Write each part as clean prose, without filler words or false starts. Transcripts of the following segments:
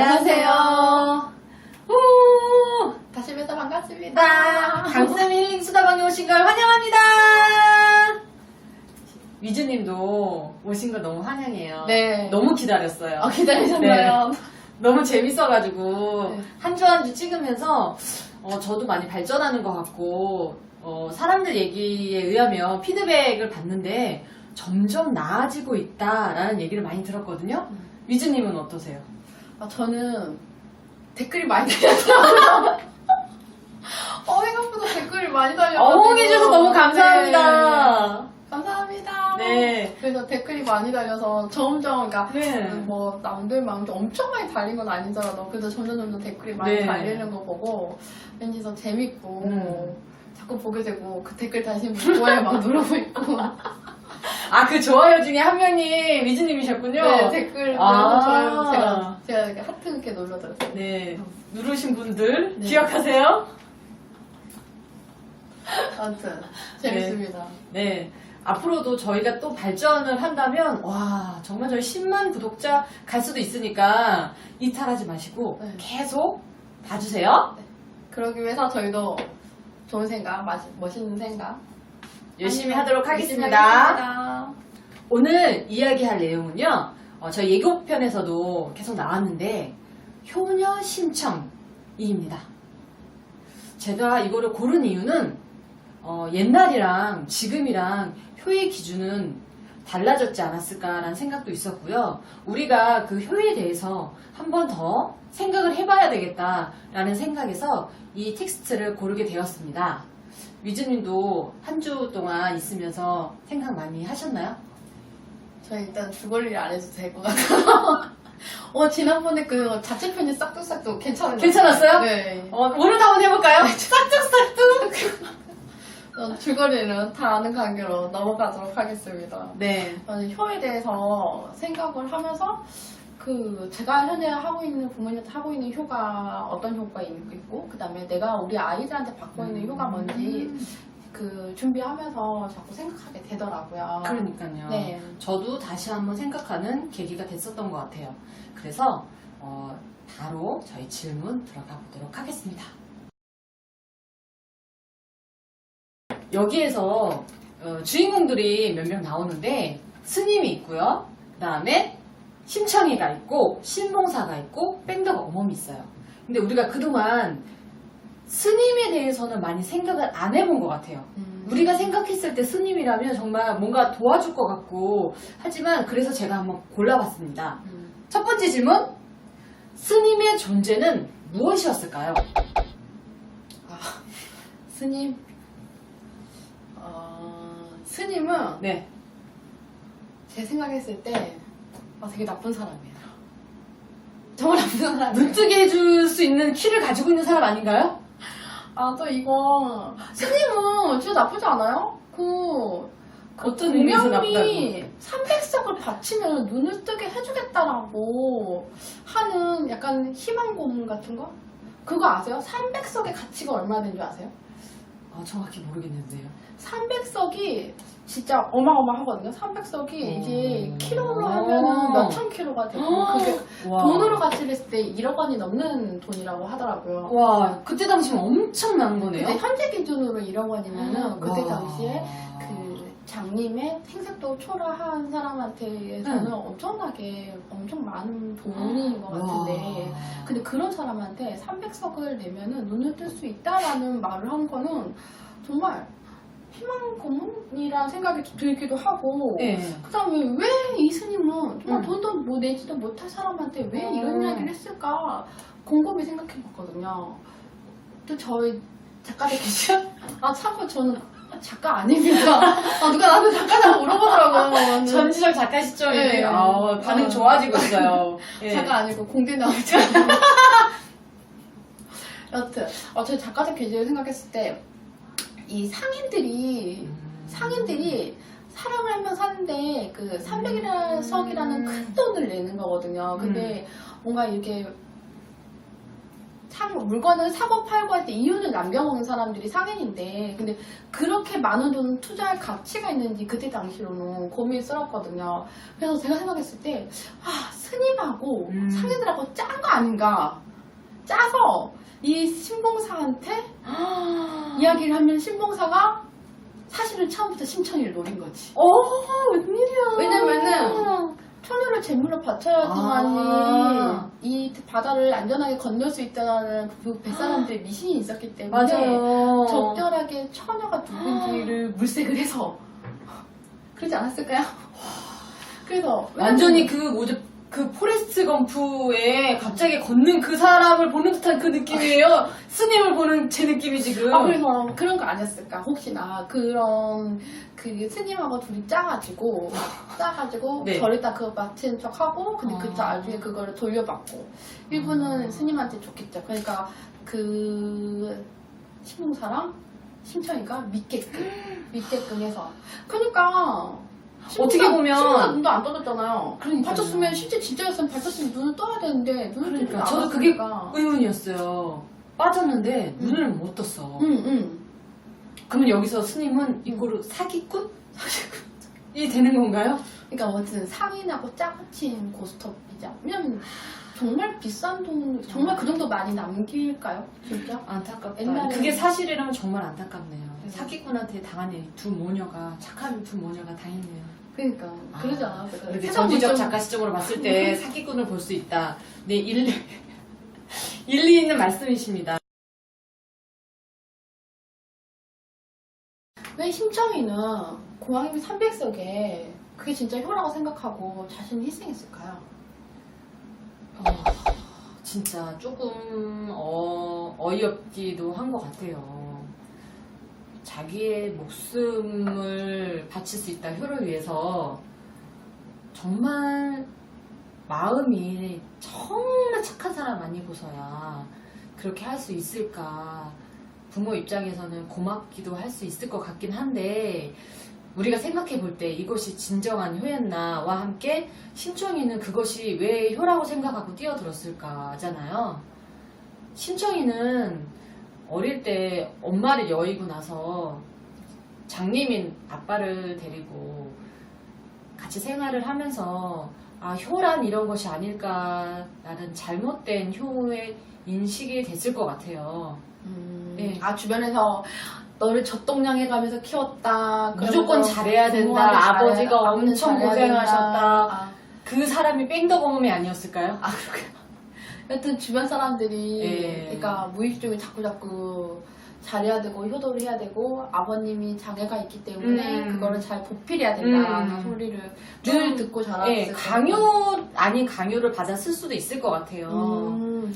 안녕하세요. 오, 다시 뵈서 반갑습니다. 강쌤 힐링 수다방에 오신 걸 환영합니다. 위즈님도 오신 걸 너무 환영해요. 네. 너무 기다렸어요. 기다리셨나요? 네. 너무 재밌어가지고 네. 한 주 한 주 찍으면서 저도 많이 발전하는 것 같고 사람들 얘기에 의하면 피드백을 받는데 점점 나아지고 있다라는 얘기를 많이 들었거든요. 위즈님은 어떠세요? 저는 댓글이 많이 달렸어요. 생각보다 댓글이 많이 달렸어요. 어몽해줘서 너무 감사합니다. 네. 감사합니다. 네. 그래서 댓글이 많이 달려서 점점, 그러니까 네. 뭐 남들 마음도 엄청 많이 달린 건 아니더라도 그래도 점점 댓글이 많이 네. 달리는 거 보고 왠지 더 재밌고 음. 자꾸 보게 되고 그 댓글 다시면 좋아요 막 누르고 있고. 그 좋아요 중에 한 명이 위즈님이셨군요. 네, 댓글 아. 좋아요 제가 이렇게 하트 이렇게 눌러드렸어요. 네. 누르신 분들 네. 기억하세요? 아무튼 재밌습니다. 네. 앞으로도 저희가 또 발전을 한다면 정말 저희 10만 구독자 갈 수도 있으니까 이탈하지 마시고 네. 계속 봐주세요. 그러기 위해서 저희도 좋은 생각, 멋있는 생각 열심히 하도록 열심히 하겠습니다. 하겠습니다. 오늘 이야기할 내용은요, 저희 예고편에서도 계속 나왔는데, 효녀 심청입니다. 제가 이거를 고른 이유는, 옛날이랑 지금이랑 효의 기준은 달라졌지 않았을까라는 생각도 있었고요. 우리가 그 효에 대해서 한 번 더 생각을 해봐야 되겠다라는 생각에서 이 텍스트를 고르게 되었습니다. 위즈님도 한 주 동안 있으면서 생각 많이 하셨나요? 저 일단 주거리를 안 해도 될 것 같아요. 지난번에 그 자체편이 싹둑싹둑 괜찮은 것 괜찮았어요? 같아요. 네. 오늘 한번 해볼까요? 싹둑싹둑! 줄거리는 다 아는 관계로 넘어가도록 하겠습니다. 네. 저는 효에 대해서 생각을 하면서 제가 현재 하고 있는 부모님한테 하고 있는 효가 어떤 효과가 있고 그 다음에 내가 우리 아이들한테 받고 있는 효가 뭔지 준비하면서 자꾸 생각하게 되더라고요. 그러니까요. 네. 저도 다시 한번 생각하는 계기가 됐었던 것 같아요. 그래서 바로 저희 질문 들어가 보도록 하겠습니다. 여기에서 주인공들이 몇 명 나오는데 스님이 있고요. 그 다음에 심청이가 있고 신봉사가 있고 뺑덕 어멈이 있어요. 근데 우리가 그동안 스님에 대해서는 많이 생각을 안 해본 것 같아요. 우리가 생각했을 때 스님이라면 정말 뭔가 도와줄 것 같고 하지만 그래서 제가 한번 골라봤습니다. 첫 번째 질문, 스님의 존재는 무엇이었을까요? 스님 스님은 네. 제 생각했을 때 되게 나쁜 사람이에요. 정말 나쁜 사람이에요. 눈뜨게 해줄 수 있는 키를 가지고 있는 사람 아닌가요? 또 이거 스님은 진짜 나쁘지 않아요? 어떤 의미에서 분명히 300석을 바치면 눈을 뜨게 해주겠다라고 하는 약간 희망 고문 같은 거? 그거 아세요? 300석의 가치가 얼마나 되는 줄 아세요? 정확히 모르겠는데요. 300석이 진짜 어마어마하거든요. 300석이 이게 키로로 하면은 몇천 키로가 되고 그게 와. 돈으로 가치를 했을 때 1억 원이 넘는 돈이라고 하더라고요. 와, 그때 당시면 엄청난 거네요. 그때 현재 기준으로 1억 원이면은 그때 와. 당시에 장님의 생색도 초라한 사람한테서는 엄청 많은 돈인 것 같은데 근데 그런 사람한테 300석을 내면은 눈을 뜰 수 있다라는 말을 한 거는 정말 희망 고문이라는 생각이 들기도 하고 네. 그 다음에 왜 이 스님은 정말 돈도 뭐 내지도 못할 사람한테 왜 이런 이야기를 했을까 곰곰이 생각해 봤거든요. 또 저희 작가들 계시죠? 참고 저는 작가 아닙니다. 누가 나한테 작가냐고 물어보더라고요. 전지적 작가 시점이 네. 반응 좋아지고 있어요. 예. 작가 아니고 공대 나오죠. 여튼 저희 작가들 계절을 생각했을 때 이 상인들이 사람을 한 명 사는데 300석이라는 큰 돈을 내는 거거든요. 근데 뭔가 이렇게 물건을 사고 팔고 할 때 이윤을 남겨먹는 사람들이 상인인데, 근데 그렇게 많은 돈을 투자할 가치가 있는지 그때 당시로는 고민스럽거든요. 그래서 제가 생각했을 때, 스님하고 상인들하고 짠 거 아닌가. 짜서 이 신봉사한테 이야기를 하면 신봉사가 사실은 처음부터 심청이를 노린 거지. 웬일이야. 왜냐면은 천유를 제물로 바쳐야지만이 이 바다를 안전하게 건널 수 있다는 그 뱃사람들의 미신이 있었기 때문에 맞아요. 적절하게 처녀가 누군지를 물색을 해서 그러지 않았을까요? 그래서 완전히 그 포레스트 검프에 갑자기 걷는 그 사람을 보는 듯한 그 느낌이에요. 스님을 보는 제 느낌이 지금. 그래서 그런 거 아니었을까? 혹시나 그런 그 스님하고 둘이 짜가지고 네. 저리다 그거 맡은 척하고 근데 그 나중에 그거를 돌려받고 일부는 스님한테 줬겠죠. 그러니까 그 신봉사랑 심청이가 믿게끔 해서 그러니까 어떻게 보면 신봉사 눈도 안 떠졌잖아요. 그러니까요. 받쳤으면 실제 진짜였으면 받쳤으면 눈을 떠야 되는데 눈을 뜨지 그러니까 저도 그게 않았으니까. 의문이었어요. 빠졌는데 눈을 못 떴어. 응. 그러면 여기서 스님은 이거로 사기꾼? 이 되는 건가요? 그러니까 아무튼 상인하고 짜고친 고스톱이자면 정말 비싼 돈 정말 그 정도 많이 남길까요? 진짜? 안타깝다. 옛날에- 그게 사실이라면 정말 안타깝네요. 네. 사기꾼한테 당한 이 착한 두 모녀가 당했네요. 그러니까 그러지 않았을까요? 이렇게 세상 전지적 물정- 작가 시점으로 봤을 때 사기꾼을 볼 수 있다. 네, 일리 있는 말씀이십니다. 왜 심청이는 고양이 300석에 그게 진짜 효라고 생각하고 자신을 희생했을까요? 진짜 조금 어이없기도 한 것 같아요. 자기의 목숨을 바칠 수 있다 효를 위해서 정말 마음이 정말 착한 사람 아니고서야 그렇게 할 수 있을까. 부모 입장에서는 고맙기도 할 수 있을 것 같긴 한데 우리가 생각해 볼 때 이것이 진정한 효였나와 함께 심청이는 그것이 왜 효라고 생각하고 뛰어들었을까잖아요. 심청이는 어릴 때 엄마를 여의고 나서 장님인 아빠를 데리고 같이 생활을 하면서 효란 이런 것이 아닐까라는 잘못된 효의 인식이 됐을 것 같아요. 네. 주변에서 너를 젖동량해 가면서 키웠다. 무조건 그러면서 잘해야 된다. 부모한테 아버지가 아버지는 엄청 잘해야 고생하셨다. 된다. 그 사람이 뺑덕어멈이 아니었을까요? 그렇구나. 여튼 주변 사람들이 예. 그러니까 무의식적으로 자꾸 잘해야 되고 효도를 해야 되고 아버님이 장애가 있기 때문에 그거를 잘 보필해야 된다는 소리를 늘 듣고 자랐을 강요 아닌 강요를 받아 쓸 수도 있을 것 같아요.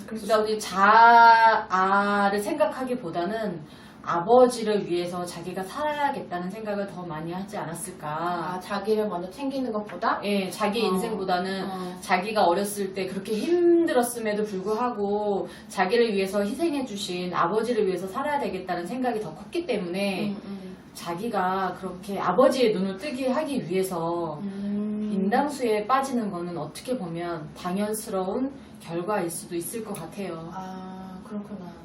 그래서 우리 자아를 생각하기보다는 아버지를 위해서 자기가 살아야겠다는 생각을 더 많이 하지 않았을까. 자기를 먼저 챙기는 것보다 예, 자기 인생보다는 어. 자기가 어렸을 때 그렇게 힘들었음에도 불구하고 자기를 위해서 희생해주신 아버지를 위해서 살아야 되겠다는 생각이 더 컸기 때문에 자기가 그렇게 아버지의 눈을 뜨게 하기 위해서 인당수에 빠지는 거는 어떻게 보면 당연스러운 결과일 수도 있을 것 같아요. 그렇구나.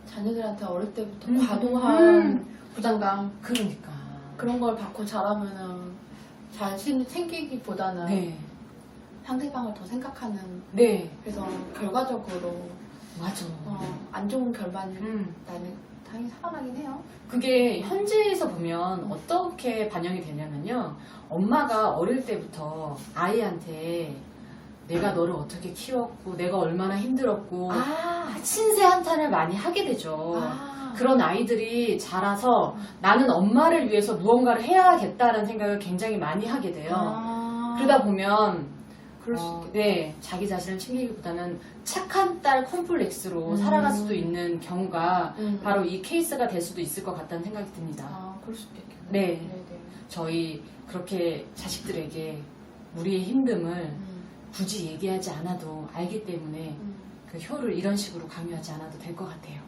자녀들한테 어릴 때부터 과도한 부담감 그러니까. 그런 걸 받고 자라면은 잘 챙기기보다는 네. 상대방을 더 생각하는 네. 그래서 결과적으로 맞아. 안 좋은 결과는 음. 나는 당연히 살아나긴 해요. 그게 현지에서 보면 어떻게 반영이 되냐면요. 엄마가 어릴 때부터 아이한테 내가 너를 어떻게 키웠고 내가 얼마나 힘들었고 신세 한탄을 많이 하게 되죠. 그런 아이들이 자라서 나는 엄마를 위해서 무언가를 해야겠다는 생각을 굉장히 많이 하게 돼요. 그러다 보면 그럴 수 있겠다. 네, 자기 자신을 챙기기보다는 착한 딸 콤플렉스로 살아갈 수도 있는 경우가 바로 이 케이스가 될 수도 있을 것 같다는 생각이 듭니다. 그럴 수도 있겠네. 네. 네네. 저희 그렇게 자식들에게 우리의 힘듦을 굳이 얘기하지 않아도 알기 때문에 그 효를 이런 식으로 강요하지 않아도 될 것 같아요.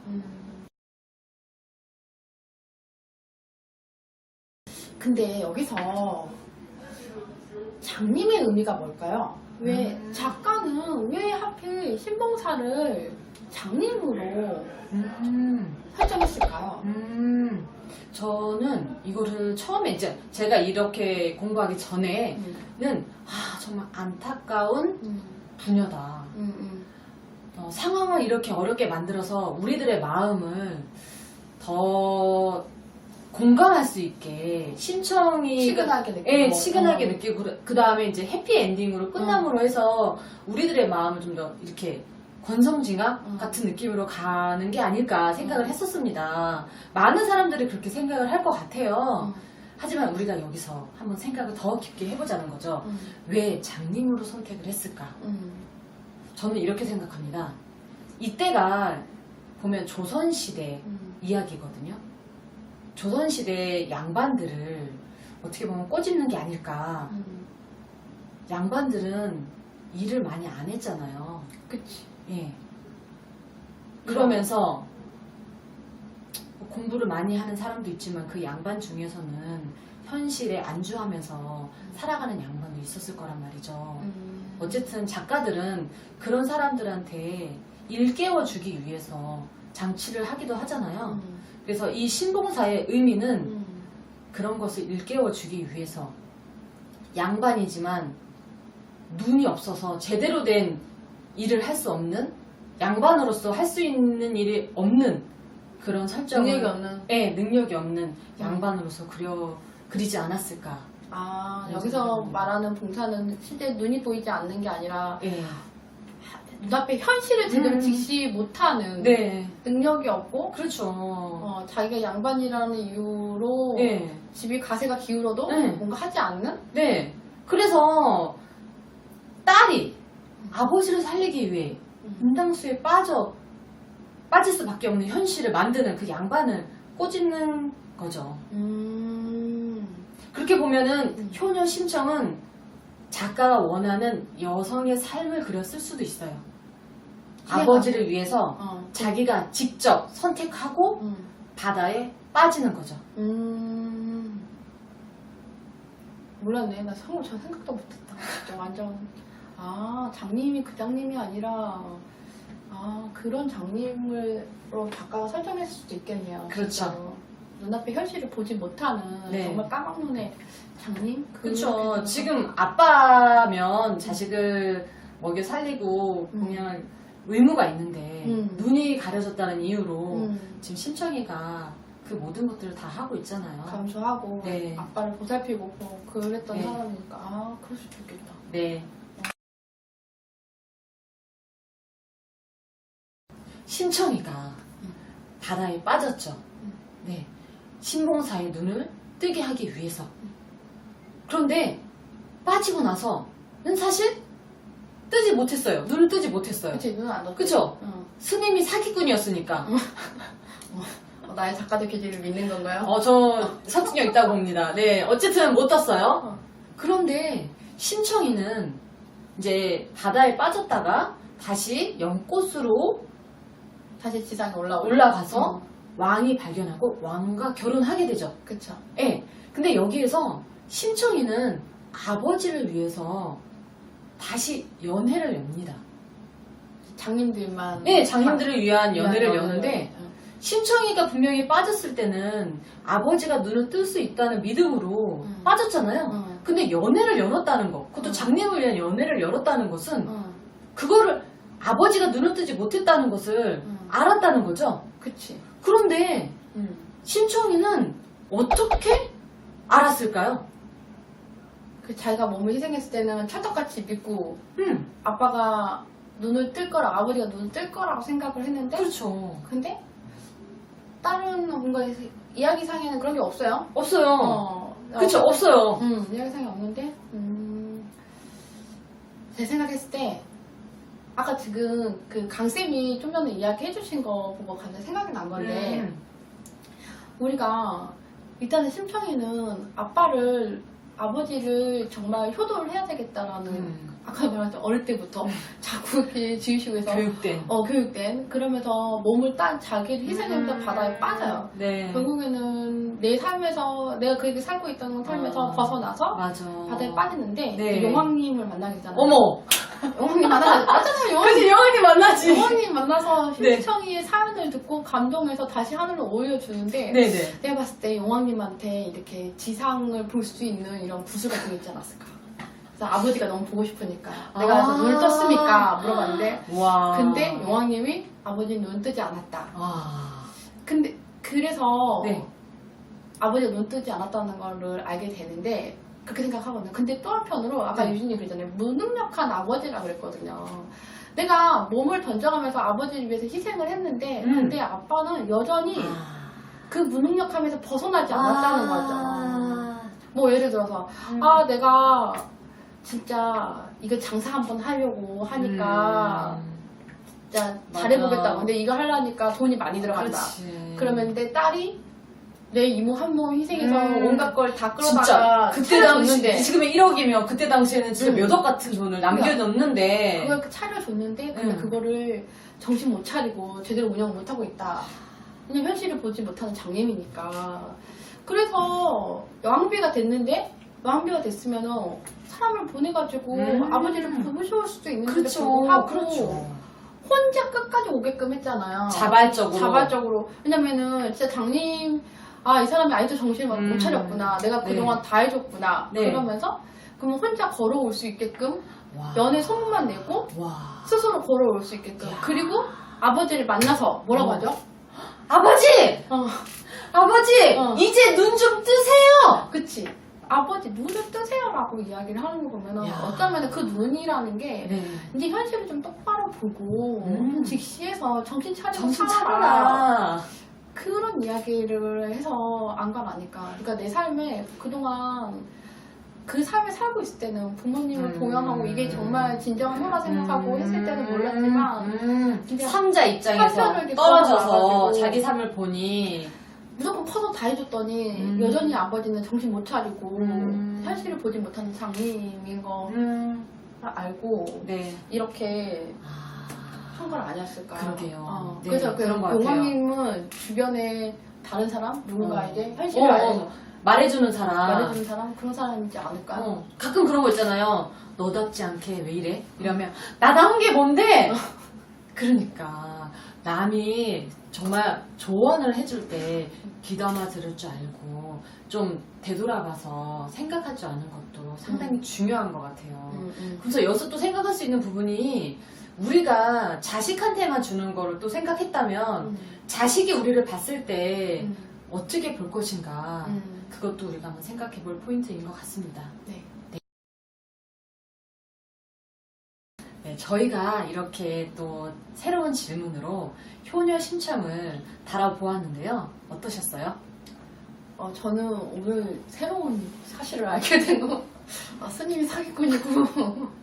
근데 여기서 장님의 의미가 뭘까요? 왜 작가는 왜 하필 신봉사를 장님으로 음. 설정했을까요? 저는 이거를 처음에 이제 제가 이렇게 공부하기 전에는 정말 안타까운 부녀다. 상황을 이렇게 어렵게 만들어서 우리들의 마음을 더 공감할 수 있게 심청이가 치근하게 느끼고 치근하게 느끼고 그 다음에 이제 해피 엔딩으로 끝남으로 해서 우리들의 마음을 좀 더 이렇게 권성징악 같은 느낌으로 가는 게 아닐까 생각을 했었습니다. 많은 사람들이 그렇게 생각을 할 것 같아요. 하지만 우리가 여기서 한번 생각을 더 깊게 해보자는 거죠. 왜 장님으로 선택을 했을까? 저는 이렇게 생각합니다. 이때가 보면 조선시대 이야기거든요. 조선시대 양반들을 어떻게 보면 꼬집는 게 아닐까. 양반들은 일을 많이 안 했잖아요. 그치. 예. 그러면서 공부를 많이 하는 사람도 있지만 그 양반 중에서는 현실에 안주하면서 살아가는 양반도 있었을 거란 말이죠. 어쨌든 작가들은 그런 사람들한테 일깨워주기 위해서 장치를 하기도 하잖아요. 그래서 이 신봉사의 의미는 그런 것을 일깨워주기 위해서 양반이지만 눈이 없어서 제대로 된 일을 할 수 없는 양반으로서 할 수 있는 일이 없는 그런 설정을 능력이 없는. 네, 능력이 없는 양반으로서 그리지 않았을까. 여기서 말하는 봉사는 실제 눈이 보이지 않는 게 아니라 예. 눈앞에 현실을 제대로 직시 못하는 네. 능력이 없고 그렇죠. 자기가 양반이라는 이유로 네. 집이 가세가 기울어도 네. 뭔가 하지 않는? 네. 그래서 딸이 아버지를 살리기 위해 인당수에 빠질 수밖에 없는 현실을 만드는 그 양반을 꼬집는 거죠. 그렇게 보면은 효녀 심청은 작가가 원하는 여성의 삶을 그렸을 수도 있어요. 아버지를 위해서 자기가 직접 선택하고 바다에 빠지는 거죠. 몰랐네. 나 전 생각도 못했다. 진짜 완전 장님이 그 장님이 아니라 그런 장님으로 작가가 설정했을 수도 있겠네요. 그렇죠. 진짜로. 눈앞에 현실을 보지 못하는 네. 정말 까막눈의 장님? 그렇죠. 지금 아빠면 자식을 먹여 살리고 그냥 의무가 있는데 눈이 가려졌다는 이유로 지금 심청이가 그 모든 것들을 다 하고 있잖아요. 감수하고 네. 아빠를 보살피고 그랬던 네. 사람이니까 그럴 수도 있겠다. 네. 심청이가 바다에 빠졌죠. 네. 신봉사의 눈을 뜨게 하기 위해서. 그런데 빠지고 나서는 사실 뜨지 못했어요. 눈을 뜨지 못했어요. 그치, 눈은 안 떴지. 그쵸? 응. 스님이 사기꾼이었으니까. 나의 작가들 기질을 믿는 건가요? 저 설득력 있다고 봅니다. 네. 어쨌든 못 떴어요. 그런데 심청이는 이제 바다에 빠졌다가 다시 연꽃으로 다시 지상에 올라가서 왕이 발견하고 왕과 결혼하게 되죠. 그쵸. 예. 근데 여기에서 심청이는 아버지를 위해서 다시 연회를 엽니다. 장님들만. 예, 장님들을 위한 연회를 연애를. 여는데 심청이가 분명히 빠졌을 때는 아버지가 눈을 뜰 수 있다는 믿음으로 빠졌잖아요. 근데 연회를 열었다는 것, 그것도 장님을 위한 연회를 열었다는 것은 그거를 아버지가 눈을 뜨지 못했다는 것을 알았다는 거죠. 그치. 그런데 심청이는 어떻게 알았을까요? 그 자기가 몸을 희생했을 때는 찰떡같이 믿고 아빠가 눈을 뜰 거라 아버지가 눈을 뜰 거라고 생각을 했는데 그렇죠. 근데 다른 뭔가 이야기상에는 그런 게 없어요. 없어요. 그쵸, 없어요. 이야기상에 없는데 제 생각했을 때 아까 지금 그 강쌤이 좀 전에 이야기해 주신 거 보고 갑자기 생각이 난 건데 우리가 일단은 심청이는 아버지를 정말 효도를 해야 되겠다라는 아까 말했죠. 어릴 때부터 자꾸 이렇게 지으시고해서 교육된 그러면서 몸을 자기를 희생하면서 바다에 빠져요. 네. 결국에는 내 삶에서 내가 그렇게 살고 있던 삶에서 벗어나서 맞아. 바다에 빠지는데 네. 용왕님을 만나게 되잖아요. 어머! 영왕님 만나서 그치, 영원히 만나지. 영왕님 만나서 네. 심청이의 사연을 듣고 감동해서 다시 하늘로 올려주는데 네네. 내가 봤을 때 영왕님한테 이렇게 지상을 볼 수 있는 이런 구슬 같은 게 있지 않았을까. 그래서 아버지가 너무 보고 싶으니까 내가 그래서 눈을 떴습니까 물어봤는데 와. 근데 영왕님이 아버지 눈 뜨지 않았다. 와. 근데 그래서 네. 아버지가 눈 뜨지 않았다는 거를 알게 되는데 그렇게 생각하거든요. 근데 또 한편으로 아까 네. 유진이 그랬잖아요. 무능력한 아버지라 그랬거든요. 내가 몸을 던져가면서 아버지를 위해서 희생을 했는데 근데 아빠는 여전히 그 무능력함에서 벗어나지 않았다는 거죠. 뭐 예를 들어서 아 내가 진짜 이거 장사 한번 하려고 하니까 진짜 맞아. 잘해보겠다고. 근데 이거 하려니까 돈이 많이 들어간다. 그렇지. 그러면 내 딸이 내 이모 한 놈 희생해서 온갖 걸 다 진짜 끌어다가 그때 당시 차려줬는데 지금의 1억이면 그때 당시에는 진짜 몇 억 같은 돈을 남겨줬는데 그걸 차려줬는데 근데 그거를 정신 못 차리고 제대로 운영 못 하고 있다. 그냥 현실을 보지 못하는 장님이니까. 그래서 왕비가 됐는데 왕비가 됐으면은 사람을 보내가지고 아버지를 보고 싶을 수도 있는데 그렇죠. 불구하고 그렇죠. 혼자 끝까지 오게끔 했잖아요. 자발적으로. 왜냐면은 진짜 장님 아 이 사람이 아직도 정신을 못 차렸구나. 내가 네. 그동안 다 해줬구나. 네. 그러면서 그러면 혼자 걸어올 수 있게끔 와. 연애 소문만 내고 와. 스스로 걸어올 수 있게끔. 그리고 아버지를 만나서 뭐라고 하죠? 아버지! 어, 아버지! 어. 이제 눈 좀 뜨세요! 그치. 아버지 눈을 뜨세요라고 이야기를 하는 거 보면은 야. 어쩌면 그 눈이라는 게 네. 이제 현실을 좀 똑바로 보고 좀 직시해서 정신 차리고 정신 살아라. 차려라. 그런 이야기를 해서 안 간 아닐까. 그러니까 내 삶에 그동안 그 삶을 살고 있을 때는 부모님을 봉양하고 이게 정말 진정한 효라 생각하고 했을 때는 몰랐지만 진짜 삼자 입장에서 한편을 이렇게 떨어져서 걸어가가지고 자기 삶을 보니 무조건 퍼서 다 해줬더니 여전히 아버지는 정신 못 차리고 현실을 보지 못하는 장님인 거 알고 네. 이렇게 한 건 아니었을까. 그러게요. 네, 그래서 그런 것 같아요. 용왕님은 주변에 다른 사람 누군가에게 현실을 말해주는 사람. 말해주는 사람 그런 사람이지 않을까. 가끔 그런 거 있잖아요. 너답지 않게 왜 이래? 이러면 나다운 게 뭔데? 그러니까 남이 정말 조언을 해줄 때 귀담아 들을 줄 알고 좀 되돌아봐서 생각할 줄 아는 것도 상당히 중요한 것 같아요. 그래서 여기서 또 생각할 수 있는 부분이 우리가 자식한테만 주는 거를 또 생각했다면 자식이 우리를 봤을 때 어떻게 볼 것인가 그것도 우리가 한번 생각해 볼 포인트인 것 같습니다. 네. 네, 저희가 이렇게 또 새로운 질문으로 효녀 심청을 달아보았는데요. 어떠셨어요? 저는 오늘 새로운 사실을 알게 된 거. 스님이 사기꾼이고.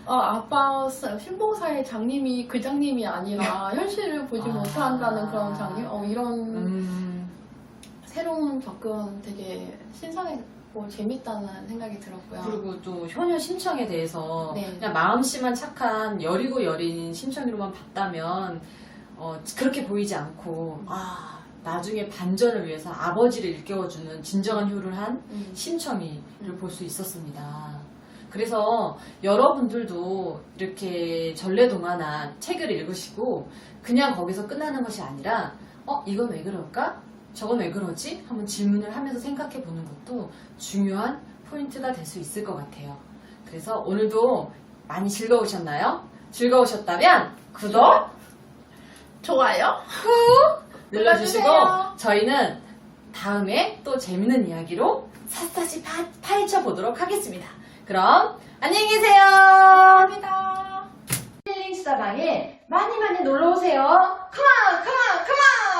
아빠 신봉사의 장님이 그 장님이 아니라 현실을 보지 못한다는 그런 장님. 이런 새로운 접근 되게 신선했고 재밌다는 생각이 들었고요. 그리고 또 효녀 심청에 대해서 네. 그냥 마음씨만 착한 여리고 여린 심청이로만 봤다면 그렇게 보이지 않고 나중에 반전을 위해서 아버지를 일깨워주는 진정한 효를 한 심청이를 볼 수 있었습니다. 그래서 여러분들도 이렇게 전래동화나 책을 읽으시고 그냥 거기서 끝나는 것이 아니라 이건 왜 그럴까? 저건 왜 그러지? 한번 질문을 하면서 생각해 보는 것도 중요한 포인트가 될 수 있을 것 같아요. 그래서 오늘도 많이 즐거우셨나요? 즐거우셨다면 구독, 좋아요. 눌러주시고 눌러주세요. 저희는 다음에 또 재밌는 이야기로 샅샅이 파헤쳐 보도록 하겠습니다. 그럼 안녕히 계세요. 감사합니다. 힐링 수다방에 많이 놀러 오세요. 컴온, 컴온, 컴온.